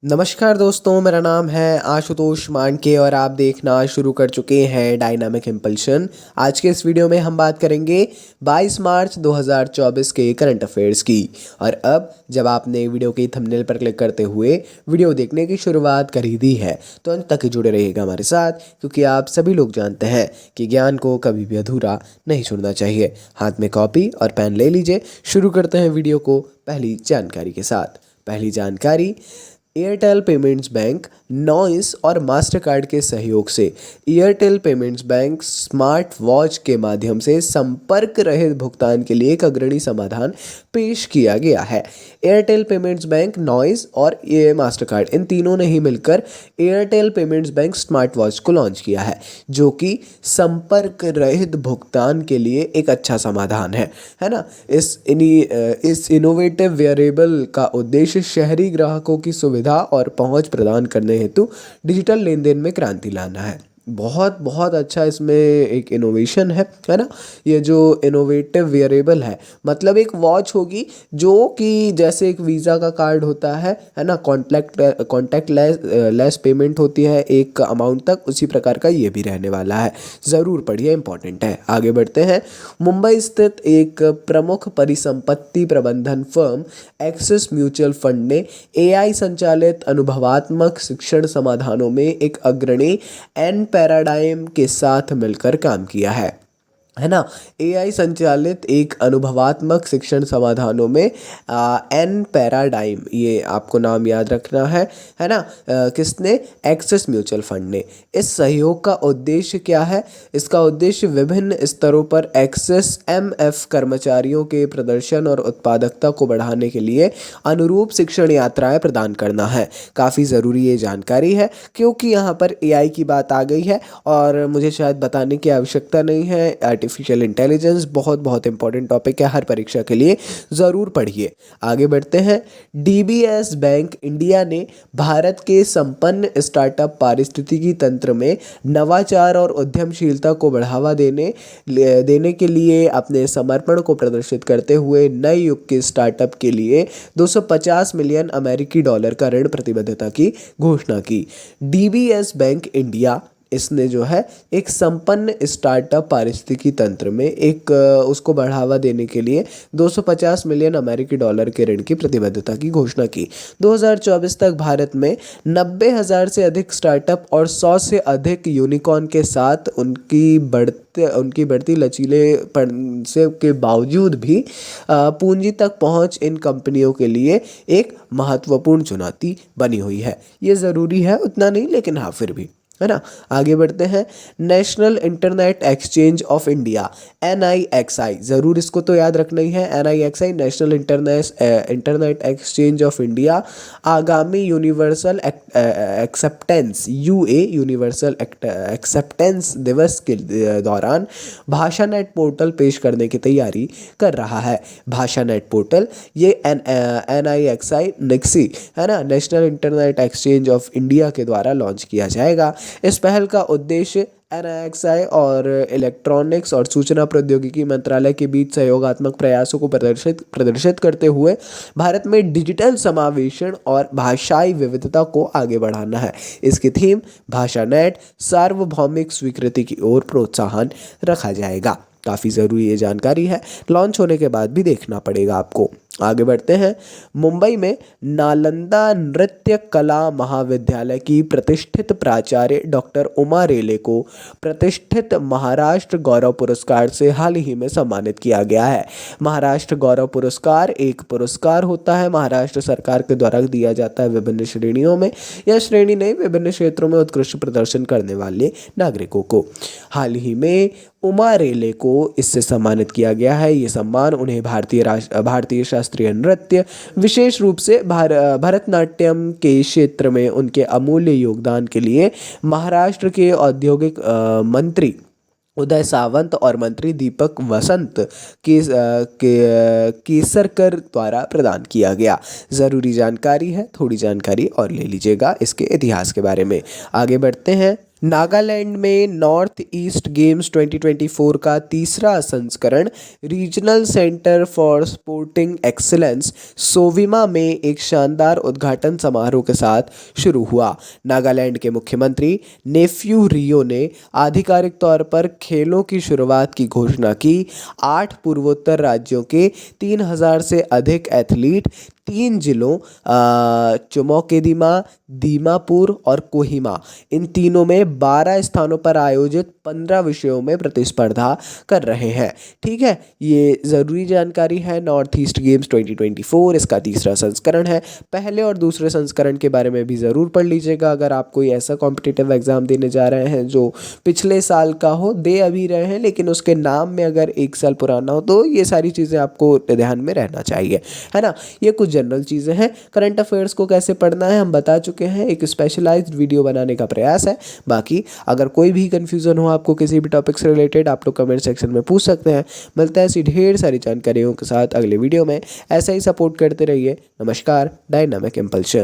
नमस्कार दोस्तों, मेरा नाम है आशुतोष मानके और आप देखना शुरू कर चुके हैं डायनामिक इम्पल्शन। आज के इस वीडियो में हम बात करेंगे 22 मार्च 2024 के करंट अफेयर्स की। और अब जब आपने वीडियो की थंबनेल पर क्लिक करते हुए वीडियो देखने की शुरुआत कर ही दी है तो अंत तक जुड़े रहिएगा हमारे साथ, क्योंकि आप सभी लोग जानते हैं कि ज्ञान को कभी भी अधूरा नहीं छोड़ना चाहिए। हाथ में कॉपी और पेन ले लीजिए। शुरू करते हैं वीडियो को पहली जानकारी के साथ। पहली जानकारी, एयरटेल पेमेंट्स बैंक नॉइस और मास्टरकार्ड के सहयोग से Airtel payments bank smart watch के माध्यम से संपर्क रहित भुगतान के लिए एक अग्रणी समाधान पेश किया गया है। एयरटेल पेमेंट्स बैंक नॉइस और ये मास्टरकार्ड, इन तीनों ने ही मिलकर Airtel payments bank smart watch को लॉन्च किया है, जो कि संपर्क रहित भुगतान के लिए एक अच्छा समाधान है ना। इस इनोवेटिव वेयरेबल का उद्देश्य शहरी ग्राहकों की सुविधा और पहुंच प्रदान करने हेतु डिजिटल लेन देन में क्रांति लाना है। बहुत बहुत अच्छा इसमें एक इनोवेशन है ना। ये जो इनोवेटिव वेयरेबल है, मतलब एक वॉच होगी जो कि जैसे एक वीज़ा का कार्ड होता है ना, कॉन्टैक्ट लेस पेमेंट होती है एक अमाउंट तक, उसी प्रकार का ये भी रहने वाला है। ज़रूर पढ़िए, इंपॉर्टेंट है। आगे बढ़ते हैं। मुंबई स्थित एक प्रमुख परिसंपत्ति प्रबंधन फर्म एक्सिस म्यूचुअल फंड ने एआई संचालित अनुभवात्मक शिक्षण समाधानों में एक अग्रणी एन पैराडाइम के साथ मिलकर काम किया है ना। एआई संचालित एक अनुभवात्मक शिक्षण समाधानों में एन पैराडाइम, ये आपको नाम याद रखना है ना। किसने? एक्सिस म्यूचुअल फंड ने। इस सहयोग का उद्देश्य क्या है? इसका उद्देश्य विभिन्न स्तरों पर एक्सिस एमएफ कर्मचारियों के प्रदर्शन और उत्पादकता को बढ़ाने के लिए अनुरूप शिक्षण यात्राएं प्रदान करना है। काफ़ी ज़रूरी ये जानकारी है, क्योंकि यहाँ पर एआई की बात आ गई है और मुझे शायद बताने की आवश्यकता नहीं है। आर्टिफिशियल इंटेलिजेंस बहुत बहुत इंपॉर्टेंट टॉपिक है हर परीक्षा के लिए, ज़रूर पढ़िए। आगे बढ़ते हैं। डीबीएस बैंक इंडिया ने भारत के संपन्न स्टार्टअप पारिस्थितिकी तंत्र में नवाचार और उद्यमशीलता को बढ़ावा देने के लिए अपने समर्पण को प्रदर्शित करते हुए नए युग के स्टार्टअप के लिए 250 मिलियन अमेरिकी डॉलर का ऋण प्रतिबद्धता की घोषणा की। डीबीएस बैंक इंडिया, इसने जो है एक संपन्न स्टार्टअप पारिस्थितिकी तंत्र में एक उसको बढ़ावा देने के लिए 250 मिलियन अमेरिकी डॉलर के ऋण की प्रतिबद्धता की घोषणा की। 2024 तक भारत में 90,000 से अधिक स्टार्टअप और 100 से अधिक यूनिकॉर्न के साथ उनकी बढ़ती लचीलेपन से के बावजूद भी पूंजी तक पहुंच इन कंपनियों के लिए एक महत्वपूर्ण चुनौती बनी हुई है। ये ज़रूरी है, उतना नहीं लेकिन हाँ फिर भी, है ना। आगे बढ़ते हैं। National internet exchange of India NIXI, ज़रूर इसको तो याद रखना ही है। NIXI national internet exchange of India आगामी यूनिवर्सल एक्सेप्टेंस यूनिवर्सल एक्सेप्टेंस दिवस के दौरान भाषा नेट पोर्टल पेश करने की तैयारी कर रहा है। भाषा नेट पोर्टल ये NIXI निक्सी, है ना, national internet exchange of India के द्वारा लॉन्च किया जाएगा। इस पहल का उद्देश्य NIXI और इलेक्ट्रॉनिक्स और सूचना प्रौद्योगिकी मंत्रालय के बीच सहयोगात्मक प्रयासों को प्रदर्शित करते हुए भारत में डिजिटल समावेशन और भाषाई विविधता को आगे बढ़ाना है। इसकी थीम भाषा नेट सार्वभौमिक स्वीकृति की ओर प्रोत्साहन रखा जाएगा। काफ़ी ज़रूरी ये जानकारी है, लॉन्च होने के बाद भी देखना पड़ेगा आपको। आगे बढ़ते हैं। मुंबई में नालंदा नृत्य कला महाविद्यालय की प्रतिष्ठित प्राचार्य डॉक्टर उमा रेले को प्रतिष्ठित महाराष्ट्र गौरव पुरस्कार से हाल ही में सम्मानित किया गया है। महाराष्ट्र गौरव पुरस्कार एक पुरस्कार होता है, महाराष्ट्र सरकार के द्वारा दिया जाता है विभिन्न श्रेणियों में। यह श्रेणी ने विभिन्न क्षेत्रों में उत्कृष्ट प्रदर्शन करने वाले नागरिकों को। हाल ही में उमा रेले को इससे सम्मानित किया गया है। ये सम्मान उन्हें भारतीय शास्त्रीय नृत्य, विशेष रूप से भरतनाट्यम के क्षेत्र में उनके अमूल्य योगदान के लिए महाराष्ट्र के औद्योगिक मंत्री उदय सावंत और मंत्री दीपक वसंत केसरकर द्वारा प्रदान किया गया। ज़रूरी जानकारी है, थोड़ी जानकारी और ले लीजिएगा इसके इतिहास के बारे में। आगे बढ़ते हैं। नागालैंड में नॉर्थ ईस्ट गेम्स 2024 का तीसरा संस्करण regional centre for sporting excellence Sovima में एक शानदार उद्घाटन समारोह के साथ शुरू हुआ। नागालैंड के मुख्यमंत्री नेफ्यू रियो ने आधिकारिक तौर पर खेलों की शुरुआत की घोषणा की। 8 पूर्वोत्तर राज्यों के 3000 से अधिक एथलीट 3 जिलों चुमौकेदिमा, दीमापुर और कोहिमा, इन तीनों में 12 स्थानों पर आयोजित 15 विषयों में प्रतिस्पर्धा कर रहे हैं। ठीक है, ये ज़रूरी जानकारी है। नॉर्थ ईस्ट गेम्स 2024 इसका तीसरा संस्करण है। पहले और दूसरे संस्करण के बारे में भी ज़रूर पढ़ लीजिएगा। अगर आप कोई ऐसा कॉम्पिटिटिव एग्ज़ाम देने जा रहे हैं जो पिछले साल का हो, दे अभी रहे हैं लेकिन उसके नाम में अगर 1 साल पुराना हो, तो ये सारी चीज़ें आपको ध्यान में रहना चाहिए, है ना। ये कुछ जनरल चीज़ें हैं। करंट अफेयर्स को कैसे पढ़ना है हम बता चुके हैं, एक स्पेशलाइज्ड वीडियो बनाने का प्रयास है। बाकी अगर कोई भी कन्फ्यूज़न हो आपको किसी भी टॉपिक से रिलेटेड, आप लोग कमेंट सेक्शन में पूछ सकते हैं। मिलता है ऐसी ढेर सारी जानकारियों के साथ अगले वीडियो में। ऐसा ही सपोर्ट करते रहिए। नमस्कार, डायनामिक इम्पल्शन।